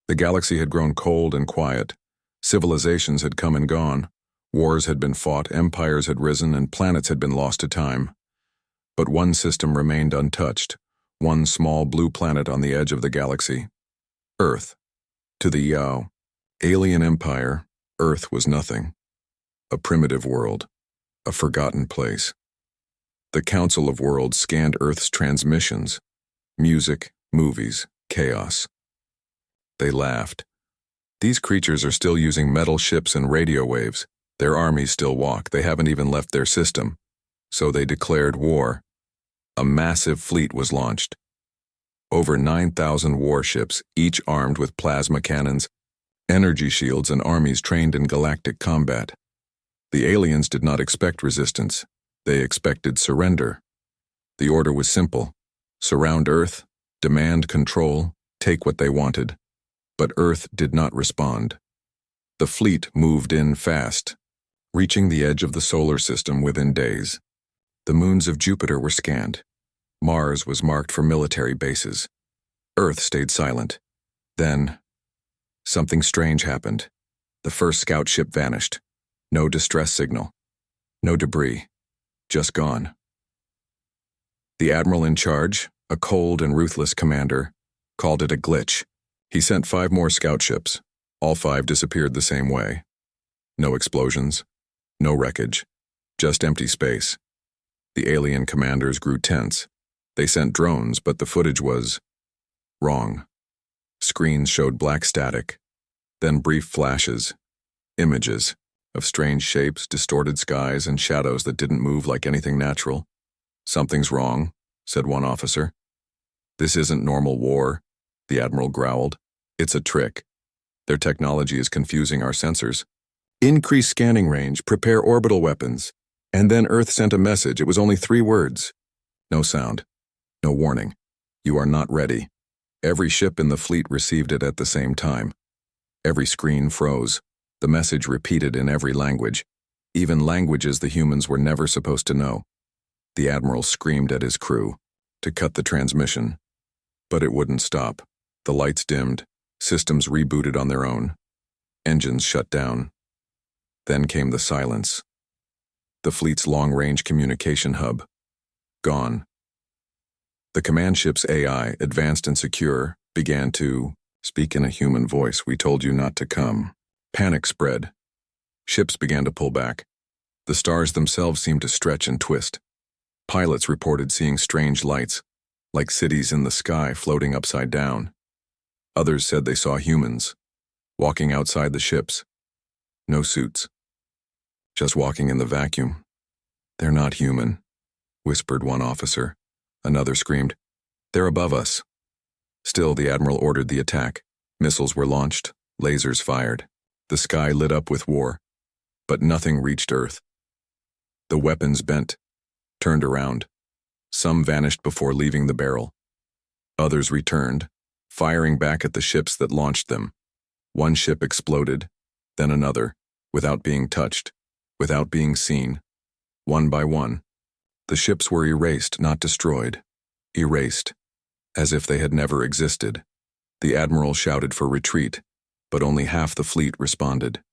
The galaxy had grown cold and quiet. Civilizations had come and gone. Wars had been fought, empires had risen, and planets had been lost to time. But one system remained untouched, one small blue planet on the edge of the galaxy. Earth. To the Yao, alien empire, Earth was nothing. A primitive world. A forgotten place. The Council of Worlds scanned Earth's transmissions. Music, movies, chaos. They laughed. These creatures are still using metal ships and radio waves. Their armies still walk. They haven't even left their system. So they declared war. A massive fleet was launched. Over 9,000 warships, each armed with plasma cannons, energy shields, and armies trained in galactic combat. The aliens did not expect resistance. They expected surrender. The order was simple. Surround Earth, demand control, take what they wanted. But Earth did not respond. The fleet moved in fast, reaching the edge of the solar system within days. The moons of Jupiter were scanned. Mars was marked for military bases. Earth stayed silent. Then, something strange happened. The first scout ship vanished. No distress signal. No debris. Just gone. The admiral in charge, a cold and ruthless commander, called it a glitch. He sent 5 more scout ships. All 5 disappeared the same way. No explosions. No wreckage. Just empty space. The alien commanders grew tense. They sent drones, but the footage was wrong. Screens showed black static, then brief flashes, images of strange shapes, distorted skies, and shadows that didn't move like anything natural. "Something's wrong," said one officer. "This isn't normal war," the admiral growled. "It's a trick. Their technology is confusing our sensors. Increase scanning range, prepare orbital weapons." And then Earth sent a message. It was only 3 words. No sound. No warning. "You are not ready." Every ship in the fleet received it at the same time. Every screen froze. The message repeated in every language, even languages the humans were never supposed to know. The admiral screamed at his crew to cut the transmission. But it wouldn't stop. The lights dimmed. Systems rebooted on their own. Engines shut down. Then came the silence. The fleet's long-range communication hub. Gone. The command ship's AI, advanced and secure, began to speak in a human voice. "We told you not to come." Panic spread. Ships began to pull back. The stars themselves seemed to stretch and twist. Pilots reported seeing strange lights, like cities in the sky floating upside down. Others said they saw humans, walking outside the ships. No suits. Just walking in the vacuum. "They're not human," whispered one officer. Another screamed, "They're above us." Still, the admiral ordered the attack. Missiles were launched, lasers fired. The sky lit up with war, but nothing reached Earth. The weapons bent, turned around. Some vanished before leaving the barrel. Others returned, firing back at the ships that launched them. One ship exploded, then another, without being touched, without being seen. One by one, the ships were erased, not destroyed. Erased, as if they had never existed. The admiral shouted for retreat, but only half the fleet responded.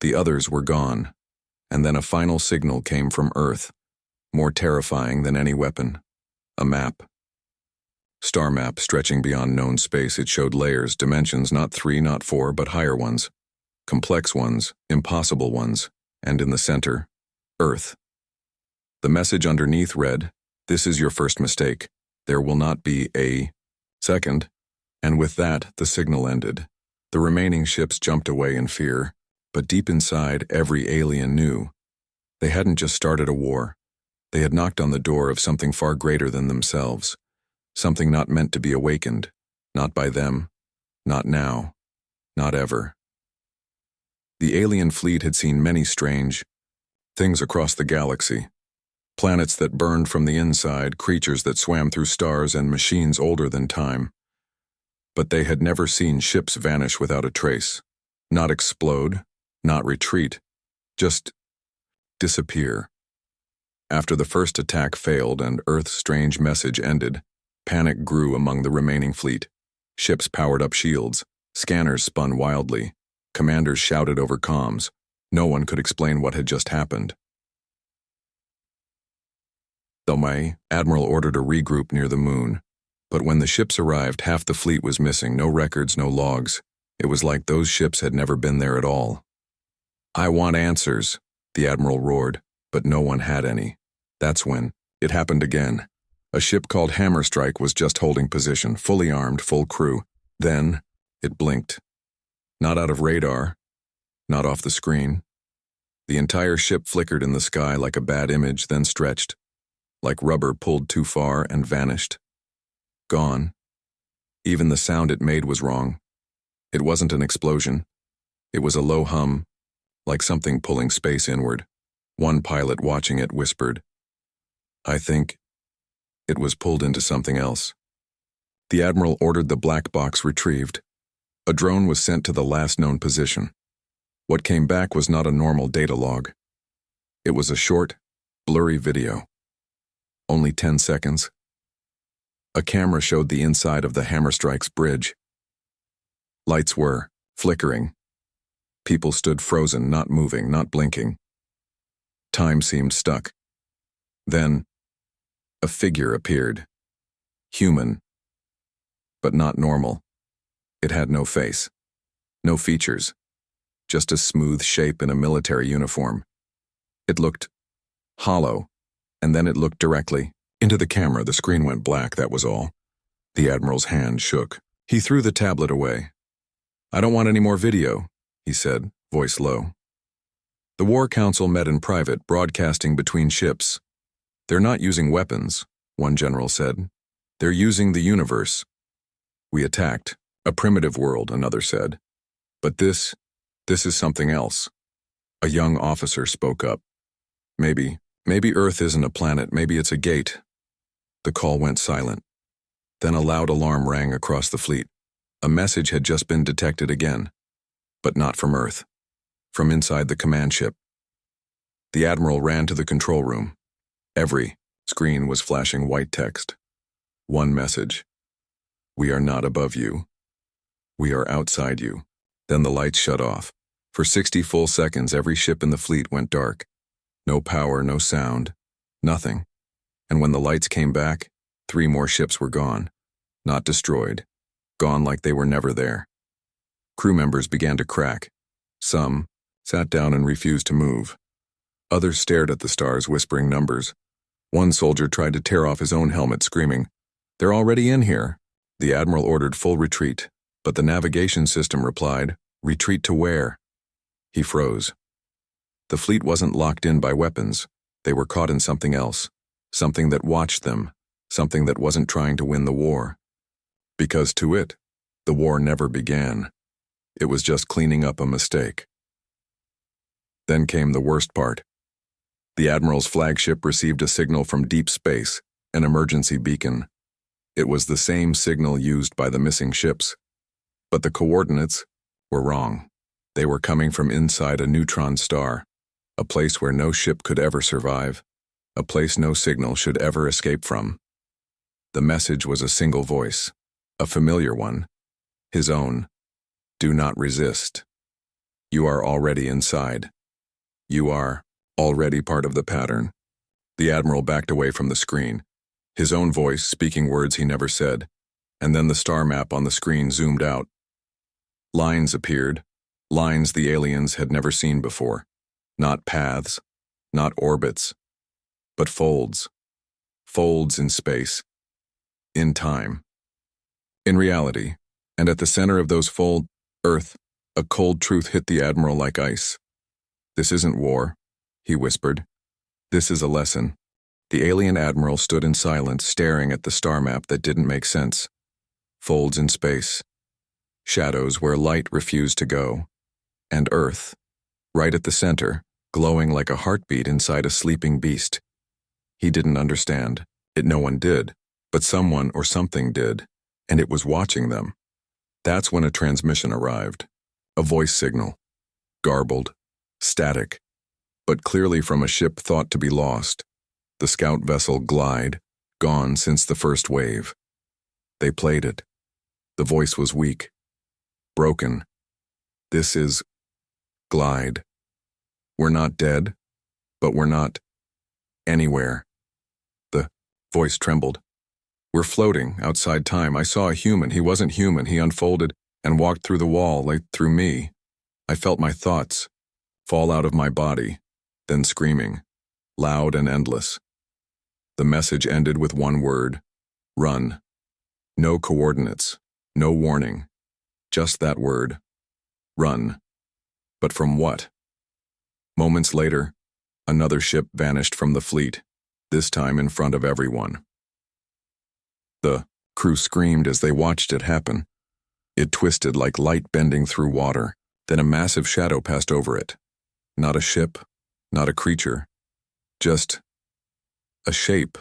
The others were gone, and then a final signal came from Earth, more terrifying than any weapon. A map. Star map stretching beyond known space. It showed layers, dimensions, not 3, not 4, but higher ones. Complex ones, impossible ones, and in the center, Earth. The message underneath read, "This is your first mistake. There will not be a second." And with that, the signal ended. The remaining ships jumped away in fear, but deep inside, every alien knew. They hadn't just started a war. They had knocked on the door of something far greater than themselves. Something not meant to be awakened. Not by them. Not now. Not ever. The alien fleet had seen many strange things across the galaxy. Planets that burned from the inside, creatures that swam through stars, and machines older than time. But they had never seen ships vanish without a trace. Not explode, not retreat, just disappear. After the first attack failed and Earth's strange message ended, panic grew among the remaining fleet. Ships powered up shields, Scanners spun wildly. Commanders shouted over comms. No one could explain what had just happened. The Admiral ordered a regroup near the moon. But when the ships arrived, half the fleet was missing, no records, no logs. It was like those ships had never been there at all. "I want answers," the Admiral roared, but no one had any. That's when it happened again. A ship called Hammerstrike was just holding position, fully armed, full crew. Then it blinked. Not out of radar, not off the screen. The entire ship flickered in the sky like a bad image, then stretched, like rubber pulled too far, and vanished. Gone. Even the sound it made was wrong. It wasn't an explosion. It was a low hum, like something pulling space inward. One pilot watching it whispered, "I think it was pulled into something else." The Admiral ordered the black box retrieved. A drone was sent to the last known position. What came back was not a normal data log. It was a short, blurry video. Only 10 seconds. A camera showed the inside of the Hammerstrike's bridge. Lights were flickering. People stood frozen, not moving, not blinking. Time seemed stuck. Then, a figure appeared. Human, but not normal. It had no face, no features, just a smooth shape in a military uniform. It looked hollow, and then it looked directly into the camera. The screen went black, that was all. The Admiral's hand shook. He threw the tablet away. "I don't want any more video," he said, voice low. The War Council met in private, broadcasting between ships. "They're not using weapons," one general said. "They're using the universe." "We attacked a primitive world," another said. "But this is something else." A young officer spoke up. Maybe Earth isn't a planet, maybe it's a gate." The call went silent. Then a loud alarm rang across the fleet. A message had just been detected again, but not from Earth, from inside the command ship. The Admiral ran to the control room. Every screen was flashing white text. One message: "We are not above you. We are outside you." Then the lights shut off. For 60 full seconds, every ship in the fleet went dark. No power, no sound, nothing. And when the lights came back, 3 more ships were gone. Not destroyed. Gone like they were never there. Crew members began to crack. Some sat down and refused to move. Others stared at the stars, whispering numbers. One soldier tried to tear off his own helmet, screaming, "They're already in here." The Admiral ordered full retreat, but the navigation system replied, "Retreat to where?" He froze. The fleet wasn't locked in by weapons. They were caught in something else, something that watched them, something that wasn't trying to win the war. Because to it, the war never began. It was just cleaning up a mistake. Then came the worst part. The Admiral's flagship received a signal from deep space, an emergency beacon. It was the same signal used by the missing ships. But the coordinates were wrong. They were coming from inside a neutron star, a place where no ship could ever survive, a place no signal should ever escape from. The message was a single voice, a familiar one, his own. "Do not resist. You are already inside. You are already part of the pattern." The Admiral backed away from the screen, his own voice speaking words he never said, and then the star map on the screen zoomed out. Lines appeared, lines the aliens had never seen before. Not paths, not orbits, but folds. Folds in space, in time, in reality, and at the center of those folds, Earth. A cold truth hit the Admiral like ice. "This isn't war," he whispered. "This is a lesson." The alien Admiral stood in silence, staring at the star map that didn't make sense. Folds in space. Shadows where light refused to go. And Earth, right at the center, glowing like a heartbeat inside a sleeping beast. He didn't understand. No one did. But someone or something did, and it was watching them. That's when a transmission arrived. A voice signal. Garbled. Static. But clearly from a ship thought to be lost. The scout vessel Glide, gone since the first wave. They played it. The voice was weak. broken. This is glide. We're not dead, but we're not anywhere. The voice trembled. We're floating outside time. I saw a human. He wasn't human. He unfolded and walked through the wall, like through me. I felt my thoughts fall out of my body, then screaming, loud and endless. The message ended with one word: run. No coordinates, no warning, just that word: run. But from what? Moments later, another ship vanished from the fleet, this time in front of everyone. The crew screamed as they watched it happen. It twisted like light bending through water, then a massive shadow passed over it. Not a ship, not a creature, just a shape.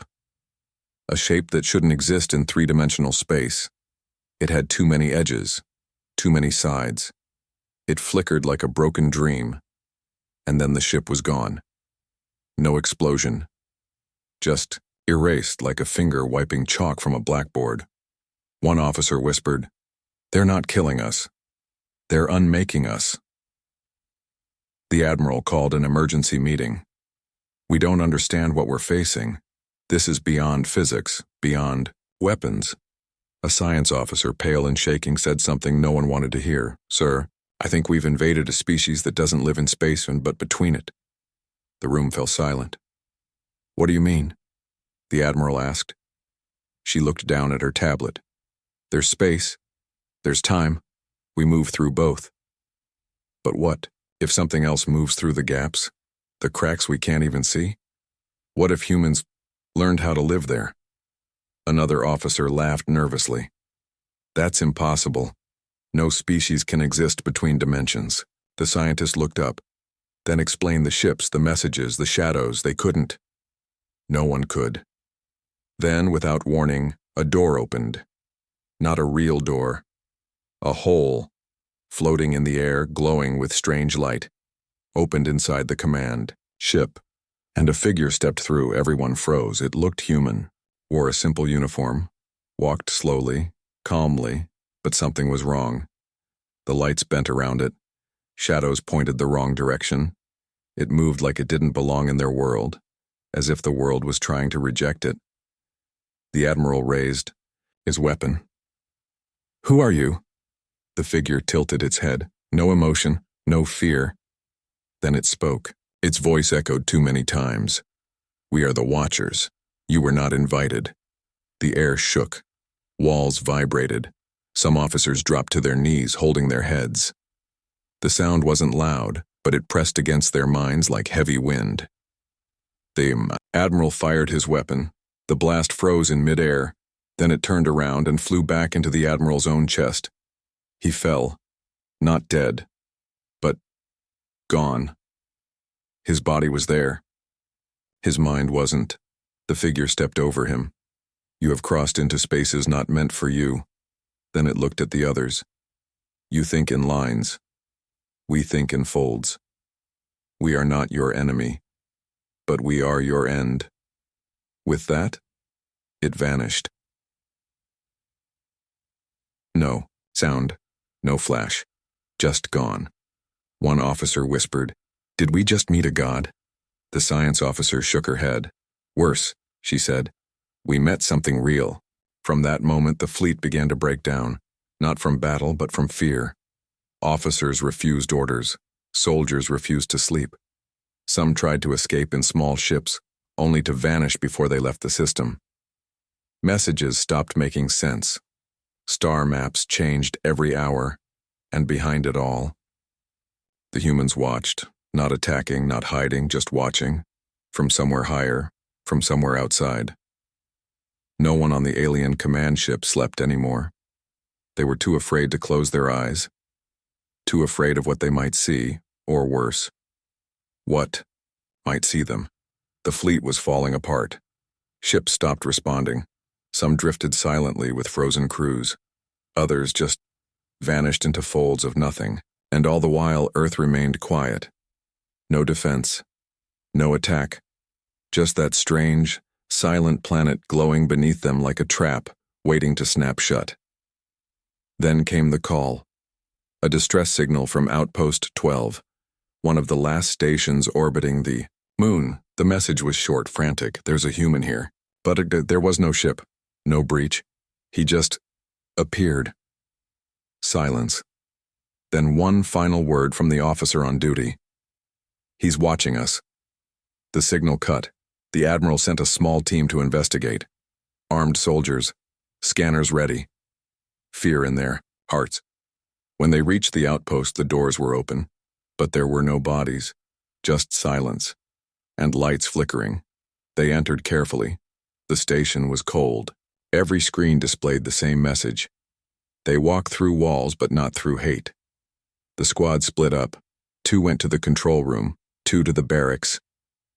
A shape that shouldn't exist in three-dimensional space. It had too many edges, too many sides. It flickered like a broken dream, and then the ship was gone. No explosion, just erased like a finger wiping chalk from a blackboard. One officer whispered, "They're not killing us. They're unmaking us." The admiral called an emergency meeting. "We don't understand what we're facing. This is beyond physics, beyond weapons." A science officer, pale and shaking, said something no one wanted to hear. "Sir, I think we've invaded a species that doesn't live in space but between it." The room fell silent. "What do you mean?" the admiral asked. She looked down at her tablet. "There's space. There's time. We move through both. But what if something else moves through the gaps, the cracks we can't even see? What if humans learned how to live there?" Another officer laughed nervously. "That's impossible. No species can exist between dimensions." The scientist looked up, then explained the ships, the messages, the shadows. They couldn't. No one could. Then, without warning, a door opened. Not a real door. A hole, floating in the air, glowing with strange light, opened inside the command ship, and a figure stepped through. Everyone froze. It looked human, wore a simple uniform, walked slowly, calmly, but something was wrong. The lights bent around it. Shadows pointed the wrong direction. It moved like it didn't belong in their world, as if the world was trying to reject it. The admiral raised his weapon. "Who are you?" The figure tilted its head. No emotion, no fear. Then it spoke. Its voice echoed too many times. "We are the Watchers. You were not invited." The air shook. Walls vibrated. Some officers dropped to their knees, holding their heads. The sound wasn't loud, but it pressed against their minds like heavy wind. The admiral fired his weapon. The blast froze in midair. Then it turned around and flew back into the admiral's own chest. He fell, not dead, but gone. His body was there. His mind wasn't. The figure stepped over him. "You have crossed into spaces not meant for you." Then it looked at the others. "You think in lines. We think in folds. We are not your enemy, but we are your end." With that, it vanished. No sound, no flash, just gone. One officer whispered, "Did we just meet a god?" The science officer shook her head. "Worse," she said. "We met something real." From that moment, the fleet began to break down, not from battle, but from fear. Officers refused orders. Soldiers refused to sleep. Some tried to escape in small ships, only to vanish before they left the system. Messages stopped making sense. Star maps changed every hour, and behind it all, the humans watched, not attacking, not hiding, just watching, from somewhere higher, from somewhere outside. No one on the alien command ship slept anymore. They were too afraid to close their eyes, too afraid of what they might see, or worse, what might see them. The fleet was falling apart. Ships stopped responding. Some drifted silently with frozen crews. Others just vanished into folds of nothing. And all the while, Earth remained quiet. No defense. No attack. Just that strange, silent planet glowing beneath them like a trap, waiting to snap shut. Then came the call. A distress signal from Outpost 12, one of the last stations orbiting the moon. The message was short, frantic. There's a human here. But there was no ship, no breach. He just appeared. Silence. Then one final word from the officer on duty. He's watching us. The signal cut. The admiral sent a small team to investigate. Armed soldiers. Scanners ready. Fear in their hearts. When they reached the outpost, the doors were open, but there were no bodies, just silence, and lights flickering. They entered carefully. The station was cold. Every screen displayed the same message. They walked through walls, but not through hate. The squad split up. 2 went to the control room, 2 to the barracks.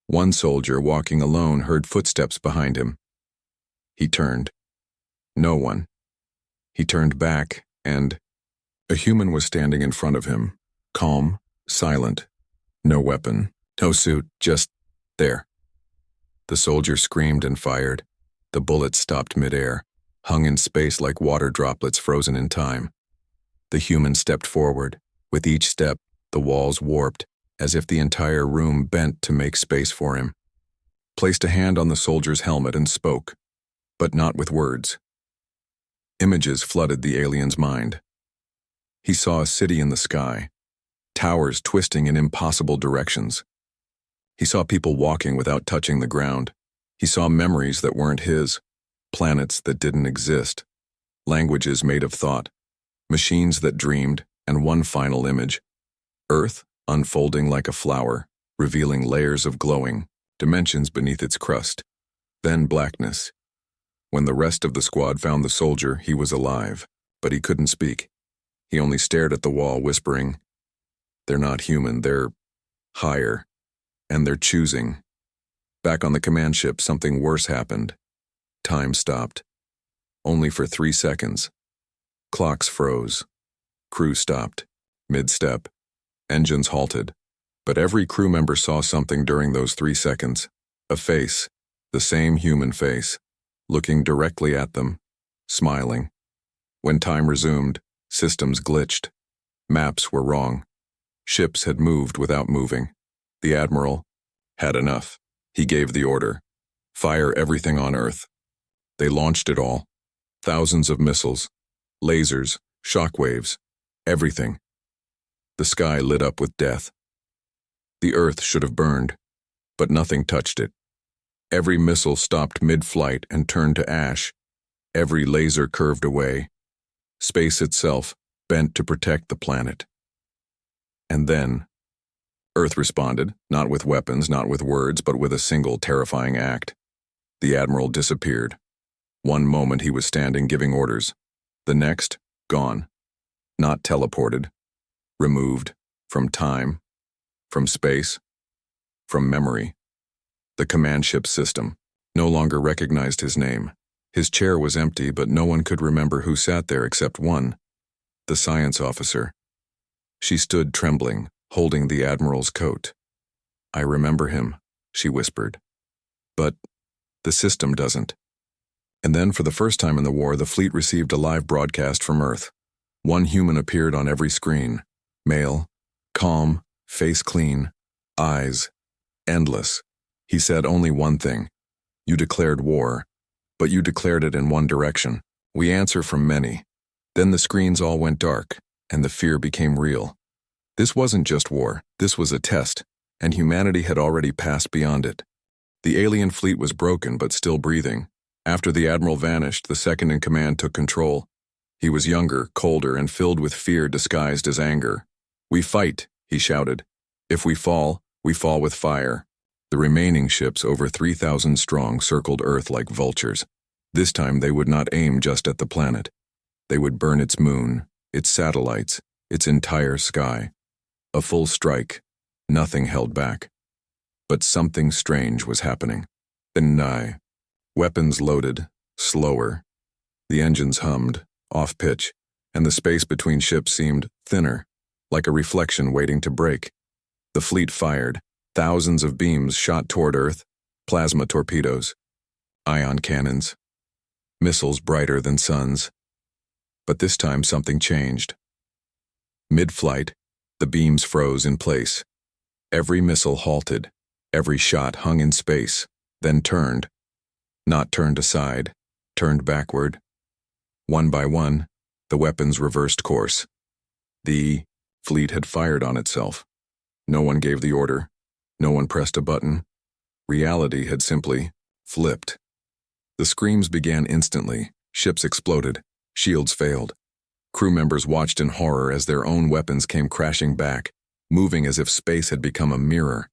One soldier, walking alone, heard footsteps behind him. He turned. No one. He turned back, and a human was standing in front of him, calm, silent, no weapon, no suit, just there. The soldier screamed and fired. The bullet stopped midair, hung in space like water droplets frozen in time. The human stepped forward. With each step, the walls warped, as if the entire room bent to make space for him. Placed a hand on the soldier's helmet and spoke, but not with words. Images flooded the alien's mind. He saw a city in the sky, towers twisting in impossible directions. He saw people walking without touching the ground. He saw memories that weren't his, planets that didn't exist, languages made of thought, machines that dreamed, and one final image. Earth unfolding like a flower, revealing layers of glowing, dimensions beneath its crust. Then blackness. When the rest of the squad found the soldier, he was alive, but he couldn't speak. He only stared at the wall, whispering, "They're not human, they're higher, and they're choosing." Back on the command ship, something worse happened. Time stopped. Only for 3 seconds. Clocks froze. Crew stopped. Mid-step. Engines halted. But every crew member saw something during those 3 seconds. A face, the same human face, looking directly at them, smiling. When time resumed, systems glitched. Maps were wrong. Ships had moved without moving. The admiral had enough. He gave the order. Fire everything on Earth. They launched it all. Thousands of missiles, lasers, shockwaves, everything. The sky lit up with death. The Earth should have burned, but nothing touched it. Every missile stopped mid-flight and turned to ash. Every laser curved away. Space itself bent to protect the planet. And then, Earth responded, not with weapons, not with words, but with a single terrifying act. The admiral disappeared. One moment he was standing giving orders. The next, gone. Not teleported. Removed. From time. From space. From memory. The command ship system no longer recognized his name. His chair was empty, but no one could remember who sat there except one. The science officer. She stood trembling, holding the admiral's coat. "I remember him," she whispered. "But the system doesn't." And then, for the first time in the war, the fleet received a live broadcast from Earth. One human appeared on every screen. Male, calm, face clean, eyes endless. He said only one thing. "You declared war, but you declared it in one direction. We answer from many." Then the screens all went dark, and the fear became real. This wasn't just war, this was a test, and humanity had already passed beyond it. The alien fleet was broken but still breathing. After the admiral vanished, the second in command took control. He was younger, colder, and filled with fear disguised as anger. "We fight," he shouted. "If we fall with fire." The remaining ships, over 3,000 strong, circled Earth like vultures. This time they would not aim just at the planet. They would burn its moon, its satellites, its entire sky. A full strike, nothing held back. But something strange was happening. Nigh. Weapons loaded, slower. The engines hummed, off-pitch, and the space between ships seemed thinner, like a reflection waiting to break. The fleet fired. Thousands of beams shot toward Earth, plasma torpedoes, ion cannons, missiles brighter than suns. But this time something changed. Mid-flight, the beams froze in place. Every missile halted. Every shot hung in space, then turned. Not turned aside, turned backward. One by one, the weapons reversed course. The fleet had fired on itself. No one gave the order. No one pressed a button. Reality had simply flipped. The screams began instantly. Ships exploded. Shields failed. Crew members watched in horror as their own weapons came crashing back, moving as if space had become a mirror.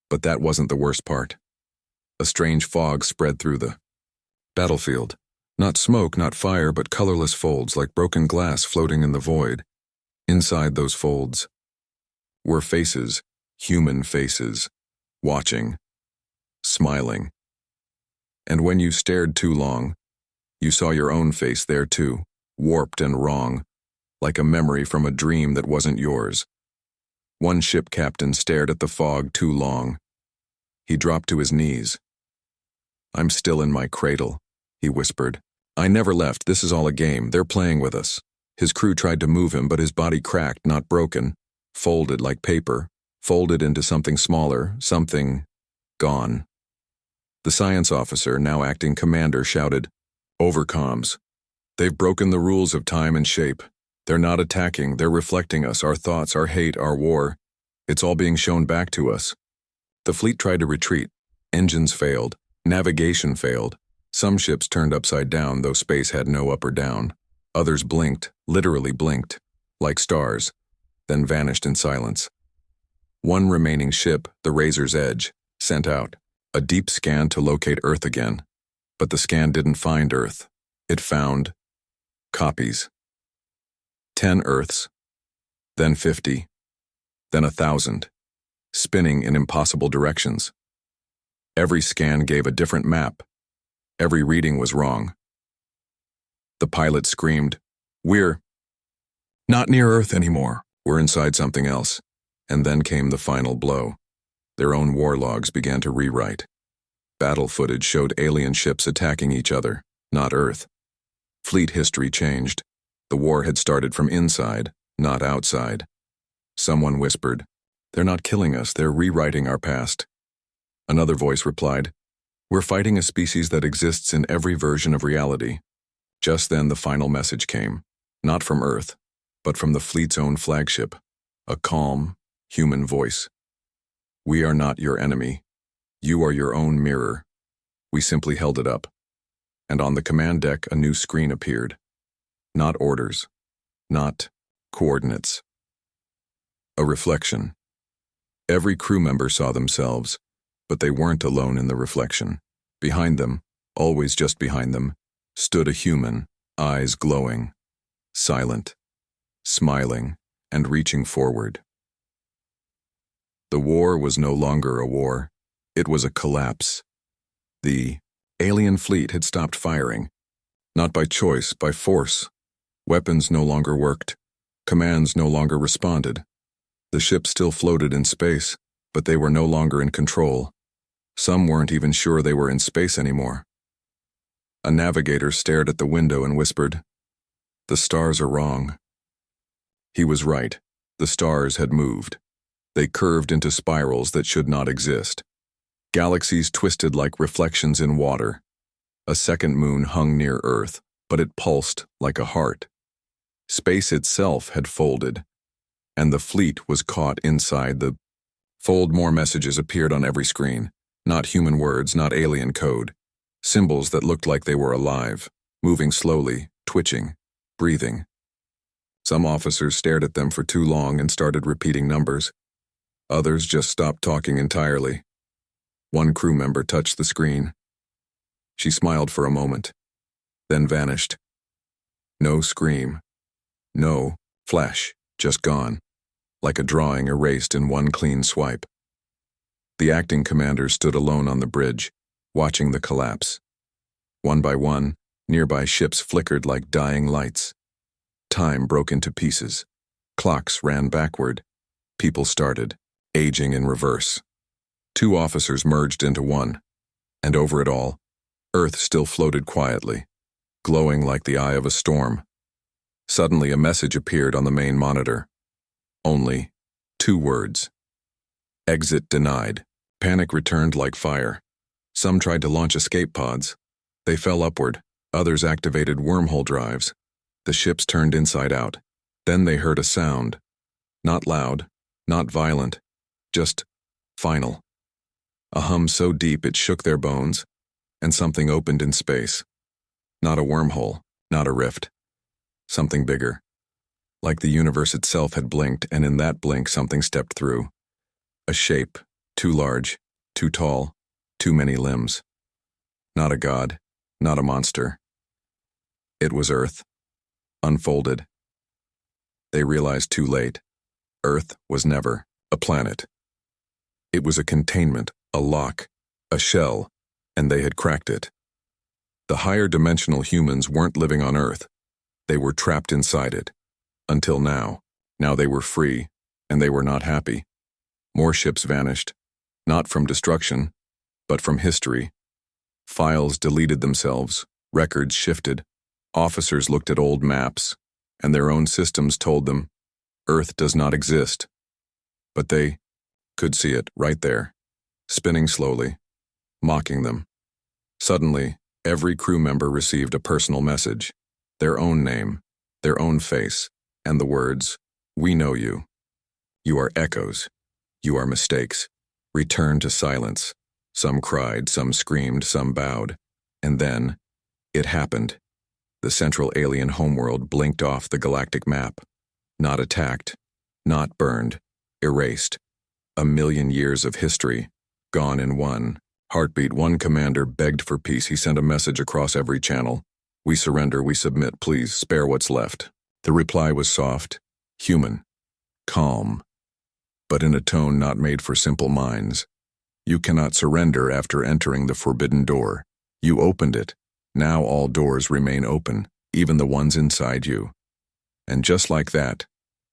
But that wasn't the worst part. A strange fog spread through the battlefield. Not smoke, not fire, but colorless folds like broken glass floating in the void. Inside those folds were faces, human faces, watching, smiling. And when you stared too long, you saw your own face there too, warped and wrong, like a memory from a dream that wasn't yours. One ship captain stared at the fog too long. He dropped to his knees. "I'm still in my cradle," he whispered. "I never left. This is all a game. They're playing with us." His crew tried to move him, but his body cracked, not broken, folded like paper, folded into something smaller, something gone. The science officer, now acting commander, shouted, "Overcoms. They've broken the rules of time and shape. They're not attacking, they're reflecting us, our thoughts, our hate, our war. It's all being shown back to us." The fleet tried to retreat. Engines failed. Navigation failed. Some ships turned upside down, though space had no up or down. Others blinked, literally blinked, like stars, then vanished in silence. One remaining ship, the Razor's Edge, sent out a deep scan to locate Earth again. But the scan didn't find Earth. It found copies. 10 Earths, then 50, then 1,000, spinning in impossible directions. Every scan gave a different map. Every reading was wrong. The pilot screamed, "We're not near Earth anymore. We're inside something else." And then came the final blow. Their own war logs began to rewrite. Battle footage showed alien ships attacking each other, not Earth. Fleet history changed. The war had started from inside, not outside. Someone whispered, "They're not killing us, they're rewriting our past." Another voice replied, "We're fighting a species that exists in every version of reality." Just then the final message came, not from Earth, but from the fleet's own flagship, a calm, human voice. "We are not your enemy. You are your own mirror." We simply held it up. And on the command deck a new screen appeared. Not orders. Not coordinates. A reflection. Every crew member saw themselves, but they weren't alone in the reflection. Behind them, always just behind them, stood a human, eyes glowing, silent, smiling, and reaching forward. The war was no longer a war. It was a collapse. The alien fleet had stopped firing. Not by choice, by force. Weapons no longer worked. Commands no longer responded. The ship still floated in space, but they were no longer in control. Some weren't even sure they were in space anymore. A navigator stared at the window and whispered, "The stars are wrong." He was right. The stars had moved. They curved into spirals that should not exist. Galaxies twisted like reflections in water. A second moon hung near Earth, but it pulsed like a heart. Space itself had folded, and the fleet was caught inside the fold. More messages appeared on every screen. Not human words, not alien code. Symbols that looked like they were alive, moving slowly, twitching, breathing. Some officers stared at them for too long and started repeating numbers. Others just stopped talking entirely. One crew member touched the screen. She smiled for a moment, then vanished. No scream. No flash, just gone, like a drawing erased in one clean swipe. The acting commander stood alone on the bridge, watching the collapse. One by one, nearby ships flickered like dying lights. Time broke into pieces. Clocks ran backward. People started, aging in reverse. Two officers merged into one, and over it all, Earth still floated quietly, glowing like the eye of a storm. Suddenly a message appeared on the main monitor. Only 2 words. Exit denied. Panic returned like fire. Some tried to launch escape pods. They fell upward. Others activated wormhole drives. The ships turned inside out. Then they heard a sound. Not loud, not violent, just final. A hum so deep it shook their bones, and something opened in space. Not a wormhole, not a rift. Something bigger. Like the universe itself had blinked, and in that blink something stepped through. A shape, too large, too tall, too many limbs. Not a god, not a monster. It was Earth. Unfolded. They realized too late. Earth was never a planet. It was a containment, a lock, a shell, and they had cracked it. The higher dimensional humans weren't living on Earth. They were trapped inside it. Until now. Now they were free, and they were not happy. More ships vanished, not from destruction, but from history. Files deleted themselves, records shifted. Officers looked at old maps, and their own systems told them, Earth does not exist. But they could see it right there, spinning slowly, mocking them. Suddenly, every crew member received a personal message, their own name, their own face, and the words, "We know you. You are echoes. You are mistakes. Return to silence." Some cried, some screamed, some bowed. And then, it happened. The central alien homeworld blinked off the galactic map. Not attacked, not burned, erased. 1,000,000 years of history, gone in one heartbeat. One commander begged for peace. He sent a message across every channel. "We surrender, we submit, please spare what's left." The reply was soft, human, calm, but in a tone not made for simple minds. "You cannot surrender after entering the forbidden door. You opened it. Now all doors remain open, even the ones inside you." And just like that,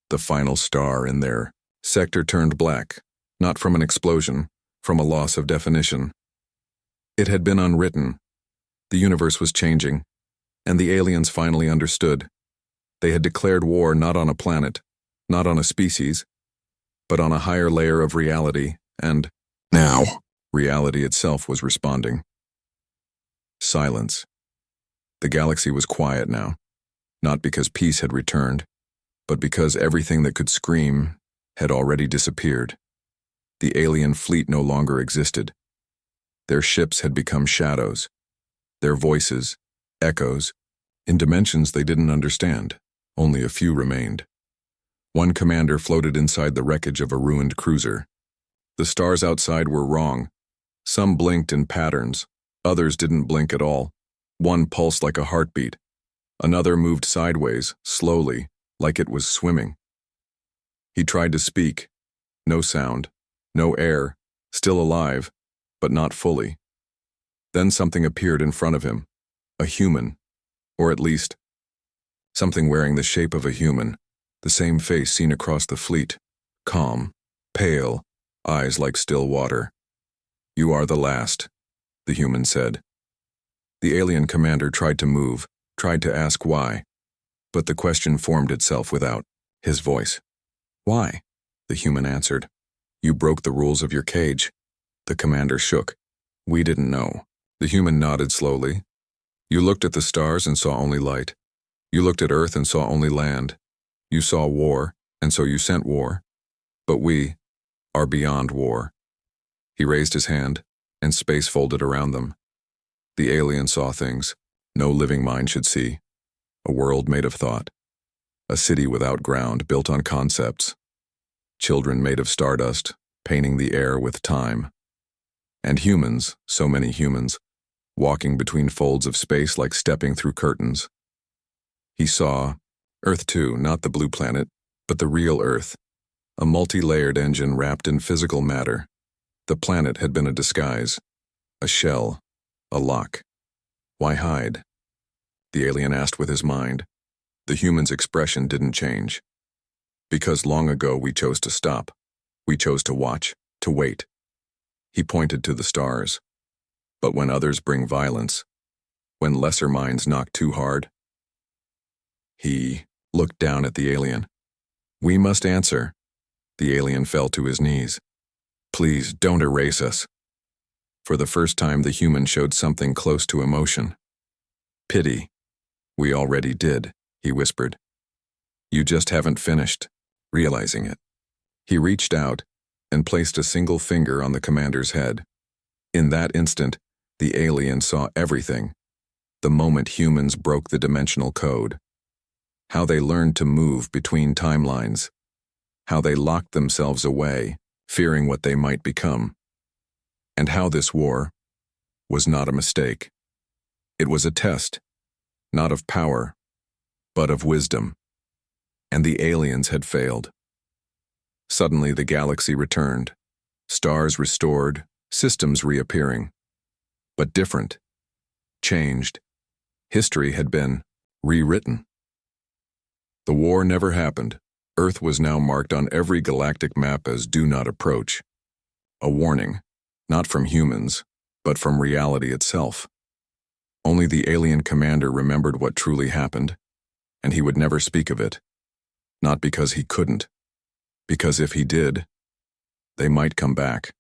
the final star in their sector turned black, not from an explosion, from a loss of definition. It had been unwritten. The universe was changing, and the aliens finally understood. They had declared war not on a planet, not on a species, but on a higher layer of reality, and now, reality itself was responding. Silence. The galaxy was quiet now, not because peace had returned, but because everything that could scream had already disappeared. The alien fleet no longer existed. Their ships had become shadows, their voices, echoes, in dimensions they didn't understand. Only a few remained. One commander floated inside the wreckage of a ruined cruiser. The stars outside were wrong. Some blinked in patterns, others didn't blink at all. One pulsed like a heartbeat. Another moved sideways, slowly, like it was swimming. He tried to speak. No sound, no air, still alive, but not fully. Then something appeared in front of him. A human, or at least, something wearing the shape of a human, the same face seen across the fleet, calm, pale, eyes like still water. "You are the last," the human said. The alien commander tried to move, tried to ask why, but the question formed itself without his voice. "Why?" the human answered. "You broke the rules of your cage." The commander shook. "We didn't know." The human nodded slowly. "You looked at the stars and saw only light. You looked at Earth and saw only land. You saw war, and so you sent war. But we are beyond war." He raised his hand, and space folded around them. The alien saw things no living mind should see. A world made of thought. A city without ground, built on concepts. Children made of stardust, painting the air with time. And humans, so many humans, walking between folds of space like stepping through curtains. He saw Earth too, not the blue planet, but the real Earth, a multi-layered engine wrapped in physical matter. The planet had been a disguise, a shell, a lock. Why hide? The alien asked with his mind. The human's expression didn't change. Because long ago we chose to stop. We chose to watch, to wait. He pointed to the stars. But when others bring violence, when lesser minds knock too hard, he looked down at the alien. "We must answer," The alien fell to his knees. Please, don't erase us. For the first time, the human showed something close to emotion. Pity. We already did, he whispered. You just haven't finished realizing it. He reached out and placed a single finger on the commander's head. In that instant, the alien saw everything. The moment humans broke the dimensional code. How they learned to move between timelines. How they locked themselves away, fearing what they might become. And how this war was not a mistake. It was a test, not of power, but of wisdom. And the aliens had failed. Suddenly the galaxy returned, stars restored, systems reappearing. But different, changed. History had been rewritten. The war never happened. Earth was now marked on every galactic map as do not approach. A warning, not from humans, but from reality itself. Only the alien commander remembered what truly happened, and he would never speak of it. Not because he couldn't, because if he did, they might come back.